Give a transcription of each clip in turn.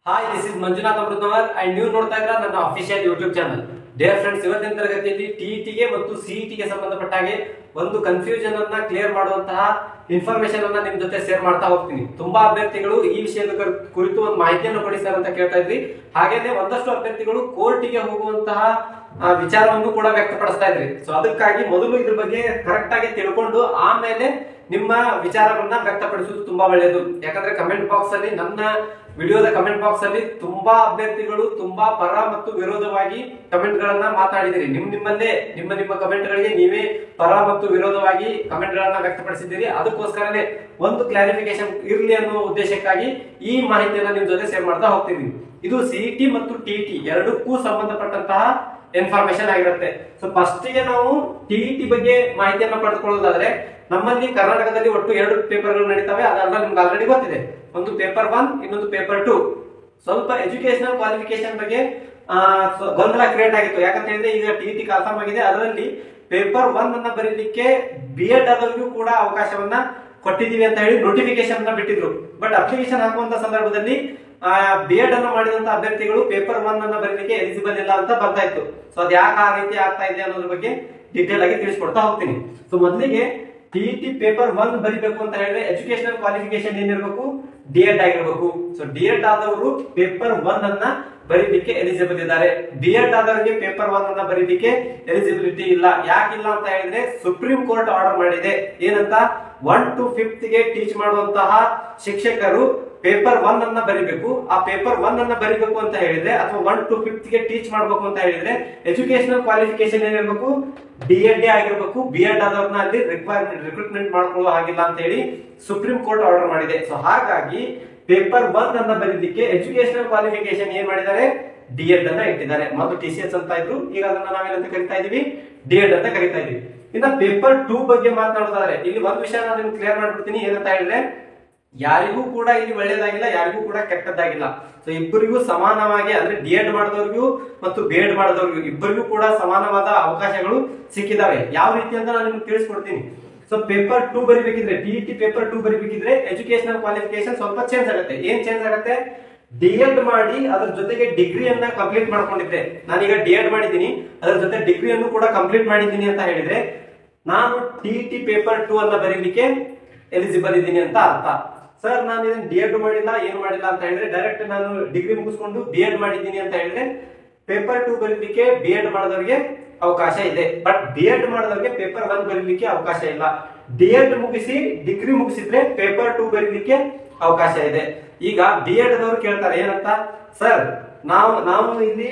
Hi, this is Manjunath Amritavar and ನೀವು ನೋಡ್ತಾ ಇದ್ರ ನನ್ನ official YouTube channel. Dear friends, ಇವತ್ತಿನ ತರಗತಿಯಲ್ಲಿ ಟಿಇಟಿಗೆ ಮತ್ತು ಸಿಇಟಿಗೆ ಸಂಬಂಧಪಟ್ಟ ಹಾಗೆ ಒಂದು ಕನ್ಫ್ಯೂಷನ್ ಅನ್ನ ಕ್ಲಿಯರ್ ಮಾಡುವಂತಹ ಇನ್ಫಾರ್ಮೇಶನ್ ಅನ್ನ ನಿಮ್ ಜೊತೆ ಶೇರ್ ಮಾಡ್ತಾ ಹೋಗ್ತೀನಿ. ತುಂಬಾ ಅಭ್ಯರ್ಥಿಗಳು ಈ ವಿಷಯದ ಕುರಿತು ಒಂದು ಮಾಹಿತಿಯನ್ನು ಕೊಡಿ ಸರ್ ಅಂತ ಕೇಳ್ತಾ ಇದ್ರಿ. ಹಾಗೇನೆ ಒಂದಷ್ಟು ಅಭ್ಯರ್ಥಿಗಳು ಕೋರ್ಟಿಗೆ ಹೋಗುವಂತಹ ವಿಚಾರವನ್ನು ಕೂಡ ವ್ಯಕ್ತಪಡಿಸ್ತಾ ಇದ್ರಿ. ಸೊ ಅದಕ್ಕಾಗಿ ಮೊದಲು ಇದ್ರ ಬಗ್ಗೆ ಕರೆಕ್ಟ್ ಆಗಿ ತಿಳ್ಕೊಂಡು ಆಮೇಲೆ ನಿಮ್ಮ ವಿಚಾರವನ್ನ ವ್ಯಕ್ತಪಡಿಸುವುದು ತುಂಬಾ ಒಳ್ಳೆಯದು. ಯಾಕಂದ್ರೆ ಕಮೆಂಟ್ ಬಾಕ್ಸ್ ಅಲ್ಲಿ, ನನ್ನ ವಿಡಿಯೋದ ಕಮೆಂಟ್ ಬಾಕ್ಸ್ ಅಲ್ಲಿ ತುಂಬಾ ಅಭ್ಯರ್ಥಿಗಳು ತುಂಬಾ ಪರ ಮತ್ತು ವಿರೋಧವಾಗಿ ಕಮೆಂಟ್ ಗಳನ್ನ ಮಾತಾಡಿದಿರಿ. ನಿಮ್ಮಲ್ಲೇ ನಿಮ್ಮ ಕಮೆಂಟ್ ಗಳಿಗೆ ನೀವೇ ಪರ ಮತ್ತು ವಿರೋಧವಾಗಿ ಕಮೆಂಟ್ ಗಳನ್ನ ವ್ಯಕ್ತಪಡಿಸಿದ್ದೀರಿ. ಅದಕ್ಕೋಸ್ಕರನೇ ಒಂದು ಕ್ಲಾರಿಫಿಕೇಶನ್ ಇರ್ಲಿ ಅನ್ನುವ ಉದ್ದೇಶಕ್ಕಾಗಿ ಈ ಮಾಹಿತಿಯನ್ನ ನಿಮ್ ಜೊತೆ ಶೇರ್ ಮಾಡ್ತಾ ಹೋಗ್ತೀನಿ. ಇದು ಸಿಇಟಿ ಮತ್ತು ಟಿಇಟಿ ಎರಡಕ್ಕೂ ಸಂಬಂಧಪಟ್ಟಂತಹ ಇನ್ಫಾರ್ಮೇಶನ್ ಆಗಿರುತ್ತೆ. ಸೊ ಫಸ್ಟ್ ಗೆ ನಾವು ಟಿಇಟಿ ಬಗ್ಗೆ ಮಾಹಿತಿಯನ್ನ ಪಡೆದುಕೊಳ್ಳೋದಾದ್ರೆ, ನಮ್ಮಲ್ಲಿ ಕರ್ನಾಟಕದಲ್ಲಿ ಒಟ್ಟು 2 ಪೇಪರ್ಗಳು ನಡೀತವೆ. ಅದೆಲ್ಲ ನಿಮ್ಗೆ ಆಲ್ರೆಡಿ ಗೊತ್ತಿದೆ. ಒಂದು ಪೇಪರ್ 1, ಇನ್ನೊಂದು ಪೇಪರ್ 2. ಸ್ವಲ್ಪ ಎಜುಕೇಶನಲ್ ಕ್ವಾಲಿಫಿಕೇಶನ್ ಬಗ್ಗೆ ಗೊಂದಲ ಕ್ರಿಯೇಟ್ ಆಗಿತ್ತು. ಯಾಕಂತ ಹೇಳಿದ್ರೆ ಈಗ ಟಿಇಟಿ ಕನ್ಫರ್ಮ್ ಆಗಿದೆ. ಅದರಲ್ಲಿ ಪೇಪರ್ 1 ಅನ್ನ ಬರೀಲಿಕ್ಕೆ BEd ಆದವರಿಗೂ ಕೂಡ ಅವಕಾಶವನ್ನ ಕೊಟ್ಟಿದೀವಿ ಅಂತ ಹೇಳಿ ನೋಟಿಫಿಕೇಶನ್ ಬಿಟ್ಟಿದ್ರು. ಬಟ್ ಅಪ್ಲಿಕೇಶನ್ ಹಾಕುವಂತ ಸಂದರ್ಭದಲ್ಲಿ BEd ಅನ್ನ ಮಾಡಿದಂತ ಅಭ್ಯರ್ಥಿಗಳು ಪೇಪರ್ 1 ಅನ್ನ ಬರೀಲಿಕ್ಕೆ ಎಲಿಜಿಬಲ್ ಇಲ್ಲ ಅಂತ ಬರ್ತಾ ಇತ್ತು. ಸೊ ಅದ್ ಯಾಕೆ ಆ ರೀತಿ ಆಗ್ತಾ ಇದೆ ಅನ್ನೋದ್ರ ಬಗ್ಗೆ ಡೀಟೇಲ್ ಆಗಿ ತಿಳಿಸ್ಕೊಡ್ತಾ ಹೋಗ್ತೀನಿ. ಸೊ ಮೊದಲಿಗೆ ಟಿಇಟಿ ಪೇಪರ್ 1 ಬರೀಬೇಕು ಅಂತ ಹೇಳಿದ್ರೆ ಎಜುಕೇಶನಲ್ ಕ್ವಾಲಿಫಿಕೇಶನ್ ಏನಿರಬೇಕು? DEd ಆಗಿರಬೇಕು. ಸೊ DEd ಆದವರು ಪೇಪರ್ 1 ಅನ್ನ ಬರೀಲಿಕ್ಕೆ ಎಲಿಜಿಬಲ್ ಇದ್ದಾರೆ. BEd ಆದವರಿಗೆ ಪೇಪರ್ 1 ಅನ್ನ ಬರೀಲಿಕ್ಕೆ ಎಲಿಜಿಬಿಲಿಟಿ ಇಲ್ಲ. ಯಾಕಿಲ್ಲ ಅಂತ ಹೇಳಿದ್ರೆ ಸುಪ್ರೀಂ ಕೋರ್ಟ್ ಆರ್ಡರ್ ಮಾಡಿದೆ. ಏನಂತ? 1 to 5th ಗೆ ಟೀಚ್ ಮಾಡುವಂತಹ ಶಿಕ್ಷಕರು ಪೇಪರ್ 1 ಅನ್ನ ಬರೀಬೇಕು. ಆ ಪೇಪರ್ 1 ಅನ್ನ ಬರೀಬೇಕು ಅಂತ ಹೇಳಿದ್ರೆ, ಅಥವಾ 1 to 5th ಗೆ ಟೀಚ್ ಮಾಡಬೇಕು ಅಂತ ಹೇಳಿದ್ರೆ ಎಜುಕೇಶನಲ್ ಕ್ವಾಲಿಫಿಕೇಶನ್ ಏನಿರಬೇಕು? DEd ಆಗಿರಬೇಕು. BEd ಆದವ್ರನ್ನ ಅಲ್ಲಿ ರಿಕ್ರೂಟ್ಮೆಂಟ್ ಮಾಡ್ಕೊಳ್ಳೋ ಹಾಗಿಲ್ಲ ಅಂತ ಹೇಳಿ ಸುಪ್ರೀಂ ಕೋರ್ಟ್ ಆರ್ಡರ್ ಮಾಡಿದೆ. ಸೊ ಹಾಗಾಗಿ ಪೇಪರ್ 1 ಅನ್ನ ಬರೀಲಿಕ್ಕೆ ಎಜುಕೇಶನಲ್ ಕ್ವಾಲಿಫಿಕೇಶನ್ ಏನ್ ಮಾಡಿದ್ದಾರೆ? DEd ಅನ್ನ ಇಟ್ಟಿದ್ದಾರೆ. ಮೊದಲು TCS ಅಂತ ಇದ್ರು, ಈಗ ಅದನ್ನ ನಾವೇನಂತ ಕರಿತಾ ಇದೀವಿ? DEd ಅಂತ ಕರಿತಾ ಇದೀವಿ. ಇನ್ನ ಪೇಪರ್ 2 ಬಗ್ಗೆ ಮಾತನಾಡೋದಾದ್ರೆ, ಇಲ್ಲಿ ಒಂದು ವಿಷಯ ನಾನು ನಿಮ್ಗೆ ಕ್ಲಿಯರ್ ಮಾಡ್ಬಿಡ್ತೀನಿ. ಏನಂತ ಹೇಳಿದ್ರೆ, ಯಾರಿಗೂ ಕೂಡ ಇಲ್ಲಿ ಒಳ್ಳೇದಾಗಿಲ್ಲ, ಯಾರಿಗೂ ಕೂಡ ಕೆಟ್ಟದ್ದಾಗಿಲ್ಲ. ಸೊ ಇಬ್ಬರಿಗೂ ಸಮಾನವಾಗಿ, ಅಂದ್ರೆ DEd ಮಾಡಿದವ್ರಿಗೂ ಮತ್ತು BEd ಮಾಡಿದವ್ರಿಗೂ ಇಬ್ಬರಿಗೂ ಕೂಡ ಸಮಾನವಾದ ಅವಕಾಶಗಳು ಸಿಕ್ಕಿದಾವೆ. ಯಾವ ರೀತಿ ಅಂತ ನಾನು ನಿಮ್ಗೆ ತಿಳಿಸ್ಕೊಡ್ತೀನಿ. ಸೊ ಪೇಪರ್ 2 ಬರೀಬೇಕಿದ್ರೆ, ಟಿಇಟಿ ಪೇಪರ್ 2 ಬರೀಬೇಕಿದ್ರೆ ಎಜುಕೇಶನಲ್ ಕ್ವಾಲಿಫಿಕೇಶನ್ ಸ್ವಲ್ಪ ಚೇಂಜ್ ಆಗುತ್ತೆ. ಏನ್ ಚೇಂಜ್ ಆಗುತ್ತೆ? DEd ಮಾಡಿ ಅದ್ರ ಜೊತೆಗೆ ಡಿಗ್ರಿಯನ್ನ ಕಂಪ್ಲೀಟ್ ಮಾಡ್ಕೊಂಡಿದ್ರೆ, ನಾನೀಗ DEd ಮಾಡಿದ್ದೀನಿ, ಅದ್ರ ಜೊತೆ ಡಿಗ್ರಿಯನ್ನು ಕೂಡ ಕಂಪ್ಲೀಟ್ ಮಾಡಿದ್ದೀನಿ ಅಂತ ಹೇಳಿದ್ರೆ ನಾನು ಟಿಇಟಿ ಪೇಪರ್ 2 ಅನ್ನ ಬರೀಲಿಕ್ಕೆ ಎಲಿಜಿಬಲ್ ಇದ್ದೀನಿ ಅಂತ ಅರ್ಥ. ಸರ್, ನಾನು ಇದನ್ನ DEd ಮಾಡಿಲ್ಲ, ಏನು ಮಾಡಿಲ್ಲ ಅಂತ ಹೇಳಿದ್ರೆ, ಡೈರೆಕ್ಟ್ ನಾನು ಡಿಗ್ರಿ ಮುಗಿಸ್ಕೊಂಡು BEd ಮಾಡಿದ್ದೀನಿ ಅಂತ ಹೇಳಿದ್ರೆ ಪೇಪರ್ 2 ಬರೀಲಿಕ್ಕೆ BEd ಮಾಡಿದವರಿಗೆ ಅವಕಾಶ ಇದೆ. ಬಟ್ BEd ಮಾಡಿದವರಿಗೆ ಪೇಪರ್ 1 ಬರೀಲಿಕ್ಕೆ ಅವಕಾಶ ಇಲ್ಲ. DEd ಮುಗಿಸಿ ಡಿಗ್ರಿ ಮುಗಿಸಿದ್ರೆ ಪೇಪರ್ 2 ಬರೀಲಿಕ್ಕೆ ಅವಕಾಶ ಇದೆ. ಈಗ BEd ದವರು ಕೇಳ್ತಾರೆ ಏನಂತ? ಸರ್, ನಾವು ಇಲ್ಲಿ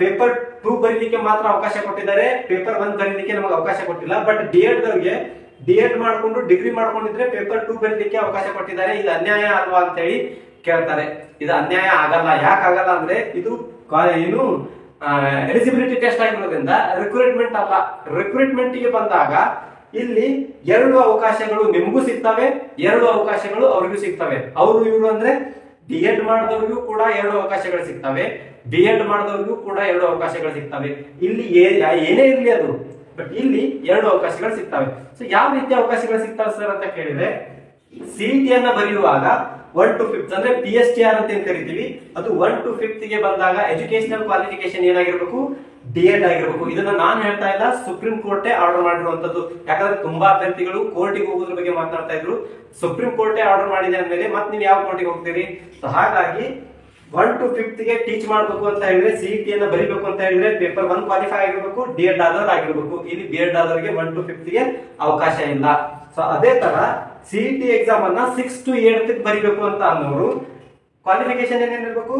ಪೇಪರ್ 2 ಬರೀಲಿಕ್ಕೆ ಮಾತ್ರ ಅವಕಾಶ ಕೊಟ್ಟಿದ್ದಾರೆ, ಪೇಪರ್ 1 ಬರೀಲಿಕ್ಕೆ ನಮಗೆ ಅವಕಾಶ ಕೊಟ್ಟಿಲ್ಲ. ಬಟ್ DEd ದವರಿಗೆ DEd ಮಾಡ್ಕೊಂಡು ಡಿಗ್ರಿ ಮಾಡ್ಕೊಂಡಿದ್ರೆ ಪೇಪರ್ 2 ಬರೀಲಿಕ್ಕೆ ಅವಕಾಶ ಕೊಟ್ಟಿದ್ದಾರೆ. ಇದು ಅನ್ಯಾಯ ಅಲ್ವಾ ಅಂತ ಹೇಳಿ ಕೇಳ್ತಾರೆ. ಇದು ಅನ್ಯಾಯ ಆಗಲ್ಲ. ಯಾಕೆ ಆಗಲ್ಲ ಅಂದ್ರೆ, ಇದು ಏನು ಎಲಿಜಿಬಿಲಿಟಿ ಟೆಸ್ಟ್ ಆಗಿರೋದ್ರಿಂದ ರಿಕ್ರೂಟ್ಮೆಂಟ್ ಅಲ್ಲ. ರಿಕ್ರೂಟ್ಮೆಂಟ್ ಗೆ ಬಂದಾಗ ಇಲ್ಲಿ 2 ಅವಕಾಶಗಳು ನಿಮಗೂ ಸಿಗ್ತವೆ, 2 ಅವಕಾಶಗಳು ಅವ್ರಿಗೂ ಸಿಗ್ತವೆ. ಇವರು ಅಂದ್ರೆ DEd ಮಾಡಿದವ್ರಿಗೂ ಕೂಡ 2 ಅವಕಾಶಗಳು ಸಿಗ್ತವೆ, BEd ಮಾಡಿದವ್ರಿಗೂ ಕೂಡ 2 ಅವಕಾಶಗಳು ಸಿಗ್ತವೆ. ಇಲ್ಲಿ ಏನೇ ಇರ್ಲಿ ಅದು, ಬಟ್ ಇಲ್ಲಿ 2 ಅವಕಾಶಗಳು ಸಿಗ್ತವೆ. ಸೊ ಯಾವ ರೀತಿ ಅವಕಾಶಗಳು ಸಿಗ್ತವೆ ಸರ್ ಅಂತ ಕೇಳಿದ್ರೆ, ಸಿಇಟಿ ಅನ್ನ ಬರೆಯುವಾಗ 1 to 5th ಅಂದ್ರೆ PSTR ಅಂತ ಏನ್ ಕರಿತೀವಿ, ಅದು 1 to 5th ಗೆ ಬಂದಾಗ ಎಜುಕೇಶನಲ್ ಕ್ವಾಲಿಫಿಕೇಶನ್ ಏನಾಗಿರ್ಬೇಕು? DEd ಆಗಿರ್ಬೇಕು. ಇದನ್ನ ನಾನು ಹೇಳ್ತಾ ಇಲ್ಲ, ಸುಪ್ರೀಂ ಕೋರ್ಟೇ ಆರ್ಡರ್ ಮಾಡಿರುವಂತದ್ದು. ಯಾಕಂದ್ರೆ ತುಂಬಾ ಅಭ್ಯರ್ಥಿಗಳು ಕೋರ್ಟಿಗೆ ಹೋಗೋದ್ರ ಬಗ್ಗೆ ಮಾತನಾಡ್ತಾ ಇದ್ರು. ಸುಪ್ರೀಂ ಕೋರ್ಟೇ ಆರ್ಡರ್ ಮಾಡಿದೆ ಅಂದ್ಮೇಲೆ ಮತ್ತೆ ನೀವು ಯಾವ ಕೋರ್ಟಿಗೆ ಹೋಗ್ತೀರಿ? ಸೊ ಹಾಗಾಗಿ 1 to 5th ಗೆ ಟೀಚ್ ಮಾಡಬೇಕು ಅಂತ ಹೇಳಿದ್ರೆ, ಸಿಇಟಿ ಅನ್ನ ಬರೀಬೇಕು ಅಂತ ಹೇಳಿದ್ರೆ ಪೇಪರ್ 1 ಕ್ವಾಲಿಫೈ ಆಗಿರ್ಬೇಕು, DEd ಆದವ್ರು ಆಗಿರ್ಬೇಕು. ಇಲ್ಲಿ BEd ಆದವರಿಗೆ 1 to 5th ಗೆ ಅವಕಾಶ ಇಲ್ಲ. ಸೊ ಅದೇ ತರ ಸಿಇಟಿ ಎಕ್ಸಾಮ್ ಅನ್ನ 6 to 8th ಬರೀಬೇಕು ಅಂತ ಅನ್ನೋರು ಕ್ವಾಲಿಫಿಕೇಶನ್ ಏನಿರಬೇಕು?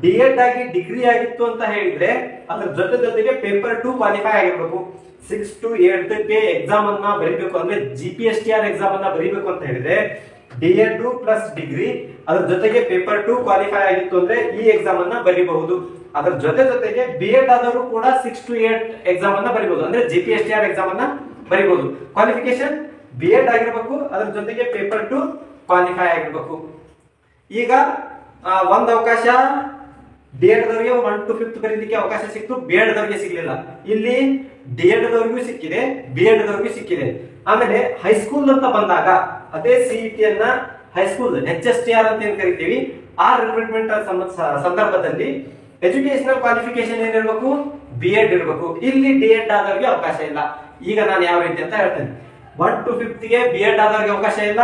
DEd ಆಗಿ ಡಿಗ್ರಿ ಆಗಿತ್ತು ಅಂತ ಹೇಳಿದ್ರೆ ಅದ್ರ ಜೊತೆಗೆ ಪೇಪರ್ 2 ಕ್ವಾಲಿಫೈ ಆಗಿರ್ಬೇಕು. 6 to 8th ಗೆ ಎಕ್ಸಾಮ್ ಅನ್ನ ಬರೀಬೇಕು ಅಂದ್ರೆ GPSTR ಎಕ್ಸಾಮ್ ಅನ್ನ ಬರೀಬೇಕು ಅಂತ ಹೇಳಿದ್ರೆ DEd ಪ್ಲಸ್ ಡಿಗ್ರಿ, ಅದ್ರ ಜೊತೆಗೆ ಪೇಪರ್ 2 ಕ್ವಾಲಿಫೈ ಆಗಿತ್ತು ಅಂದ್ರೆ ಈ ಎಕ್ಸಾಮ್ ಅನ್ನ ಬರೀಬಹುದು. ಅದ್ರ ಜೊತೆಗೆ BEd ಆದವರು ಕೂಡ 6 to 8 ಎಕ್ಸಾಮ್ ಅನ್ನ ಬರೀಬಹುದು, ಅಂದ್ರೆ GPSTR ಎಕ್ಸಾಮ್ ಅನ್ನ ಬರೀಬಹುದು. ಕ್ವಾಲಿಫಿಕೇಶನ್ BEd ಆಗಿರ್ಬೇಕು, ಅದ್ರ ಜೊತೆಗೆ ಪೇಪರ್ 2 ಕ್ವಾಲಿಫೈ ಆಗಿರ್ಬೇಕು. ಈಗ ಒಂದು ಅವಕಾಶ DEd ದವರಿಗೆ 1 to 5th ಬರೀಲಿಕ್ಕೆ ಅವಕಾಶ ಸಿಕ್ತು, BEd ದವರಿಗೆ ಸಿಗಲಿಲ್ಲ. ಇಲ್ಲಿ DEd ದವರಿಗೂ ಸಿಕ್ಕಿದೆ, BEd ದವರಿಗೂ ಸಿಕ್ಕಿದೆ. ಆಮೇಲೆ ಹೈಸ್ಕೂಲ್ ಅಂತ ಬಂದಾಗ ಅದೇ ಸಿಇಟಿ ಅನ್ನ ಹೈಸ್ಕೂಲ್ HSTR ಅಂತ ಏನ್ ಕರಿತೀವಿ, ಆ ರಿಕ್ರೂಟ್ಮೆಂಟ್ ಸಂದರ್ಭದಲ್ಲಿ ಎಜುಕೇಶನಲ್ ಕ್ವಾಲಿಫಿಕೇಶನ್ ಏನಿರ್ಬೇಕು, B.Ed ಇರಬೇಕು. ಇಲ್ಲಿ D.Ed ಆದವರಿಗೆ ಅವಕಾಶ ಇಲ್ಲ. ಈಗ ನಾನು ಯಾವ ರೀತಿ ಅಂತ ಹೇಳ್ತೇನೆ. 1 to 5th ಗೆ B.Ed ಆದವರಿಗೆ ಅವಕಾಶ ಇಲ್ಲ,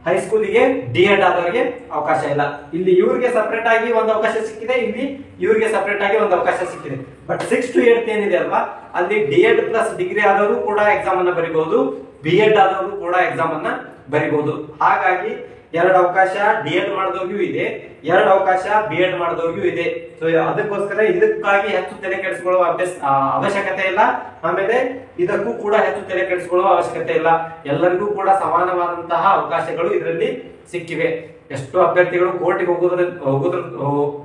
ಹೈಸ್ಕೂಲಿಗೆ D.Ed ಆದವರಿಗೆ ಅವಕಾಶ ಇಲ್ಲ. ಇಲ್ಲಿ ಇವ್ರಿಗೆ ಸಪರೇಟ್ ಆಗಿ ಒಂದು ಅವಕಾಶ ಸಿಕ್ಕಿದೆ, ಇಲ್ಲಿ ಇವ್ರಿಗೆ ಸಪರೇಟ್ ಆಗಿ ಒಂದು ಅವಕಾಶ ಸಿಕ್ಕಿದೆ. ಬಟ್ 6th to 8th ಏನಿದೆ ಅಲ್ವಾ, ಅಲ್ಲಿ D.Ed ಪ್ಲಸ್ ಡಿಗ್ರಿ ಆದವರು ಕೂಡ ಎಕ್ಸಾಮ್ ಅನ್ನ ಬರೀಬಹುದು, B.Ed ಆದವರು ಕೂಡ ಎಕ್ಸಾಮ್ ಅನ್ನ ಬರೀಬಹುದು. ಹಾಗಾಗಿ 2 ಅವಕಾಶ D.Ed ಮಾಡಿದವ್ರಿಗೂ ಇದೆ, 2 ಅವಕಾಶ B.Ed ಮಾಡಿದವ್ರಿಗೂ ಇದೆ. ಸೊ ಅದಕ್ಕೋಸ್ಕರ ಇದಕ್ಕಾಗಿ ಹೆಚ್ಚು ತಲೆ ಕೆಡಿಸಿಕೊಳ್ಳುವ ಅವಶ್ಯಕತೆ ಇಲ್ಲ. ಆಮೇಲೆ ಇದಕ್ಕೂ ಕೂಡ ಹೆಚ್ಚು ತಲೆ ಕೆಡಿಸಿಕೊಳ್ಳುವ ಅವಶ್ಯಕತೆ ಇಲ್ಲ. ಎಲ್ಲರಿಗೂ ಕೂಡ ಸಮಾನವಾದಂತಹ ಅವಕಾಶಗಳು ಇದರಲ್ಲಿ ಸಿಕ್ಕಿವೆ. ಎಷ್ಟೋ ಅಭ್ಯರ್ಥಿಗಳು ಕೋರ್ಟಿಗೆ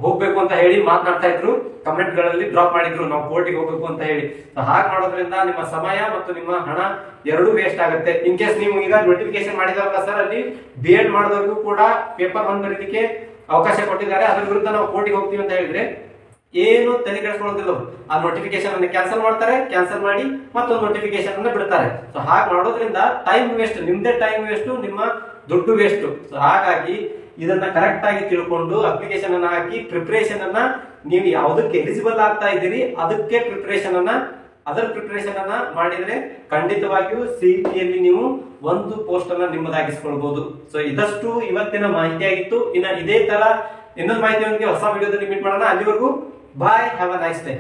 ಹೋಗ್ಬೇಕು ಅಂತ ಹೇಳಿ ಮಾತನಾಡ್ತಾ ಇದ್ರು, ಕಮೆಂಟ್ ಗಳಲ್ಲಿ ಡ್ರಾಪ್ ಮಾಡಿದ್ರು ನಾವು ಕೋರ್ಟಿಗೆ ಹೋಗ್ಬೇಕು ಅಂತ ಹೇಳಿ. ಹಾಗೆ ಮಾಡೋದ್ರಿಂದ ನಿಮ್ಮ ಸಮಯ ಮತ್ತು ನಿಮ್ಮ ಹಣ ಎರಡೂ ವೇಸ್ಟ್ ಆಗುತ್ತೆ. ಇನ್ ಕೇಸ್ ನೀವು ಈಗ ನೋಟಿಫಿಕೇಶನ್ ಮಾಡಿದಾರಲ್ಲ ಸರ್, ಅಲ್ಲಿ B.Ed ಮಾಡಿದವ್ರಿಗೂ ಕೂಡ ಪೇಪರ್ 1 ಬರೀಲಿಕ್ಕೆ ಅವಕಾಶ ಕೊಟ್ಟಿದ್ದಾರೆ, ಅದ್ರ ವಿರುದ್ಧ ನಾವು ಕೋರ್ಟಿಗೆ ಹೋಗ್ತೀವಿ ಅಂತ ಹೇಳಿದ್ರೆ ಏನು ತಲೆ ಕೆಡಿಸ್ಕೊಳ್ಳೋದಿಲ್ಲ. ಆ ನೋಟಿಫಿಕೇಶನ್ ಅನ್ನು ಕ್ಯಾನ್ಸಲ್ ಮಾಡ್ತಾರೆ, ಕ್ಯಾನ್ಸಲ್ ಮಾಡಿ ಮತ್ತೊಂದು ನೋಟಿಫಿಕೇಶನ್ ಅನ್ನು ಬಿಡ್ತಾರೆ. ಸೊ ಹಾಗೆ ಮಾಡೋದ್ರಿಂದ ಟೈಮ್ ವೇಸ್ಟ್, ನಿಮ್ದೇ ಟೈಮ್ ವೇಸ್ಟ್, ನಿಮ್ಮ ದುಡ್ಡು ವೇಸ್ಟ್. ಸೊ ಹಾಗಾಗಿ ಇದನ್ನ ಕರೆಕ್ಟ್ ಆಗಿ ತಿಳ್ಕೊಂಡು ಅಪ್ಲಿಕೇಶನ್ ಅನ್ನ ಹಾಕಿ ಪ್ರಿಪರೇಷನ್ ಅನ್ನ, ನೀವು ಯಾವುದಕ್ಕೆ ಎಲಿಜಿಬಲ್ ಆಗ್ತಾ ಇದ್ದೀರಿ ಅದಕ್ಕೆ ಪ್ರಿಪರೇಷನ್ ಅನ್ನ ಮಾಡಿದ್ರೆ ಖಂಡಿತವಾಗಿಯೂ CET-ಯಲ್ಲಿ ನೀವು ಒಂದು ಪೋಸ್ಟ್ ಅನ್ನ ನಿಮ್ಮದಾಗಿಸ್ಕೊಳ್ಬಹುದು. ಸೊ ಇದಷ್ಟು ಇವತ್ತಿನ ಮಾಹಿತಿ ಆಗಿತ್ತು. ಇನ್ನ ಇದೇ ತರ ಇನ್ನೊಂದು ಮಾಹಿತಿಯೊಂದಿಗೆ ಹೊಸ ವಿಡಿಯೋದಲ್ಲಿ ಮೀಟ್ ಮಾಡೋಣ. ಅಲ್ಲಿವರೆಗೂ ಬಾಯ್, ಹ್ಯಾವ್ ಅ ನೈಸ್ ಡೇ.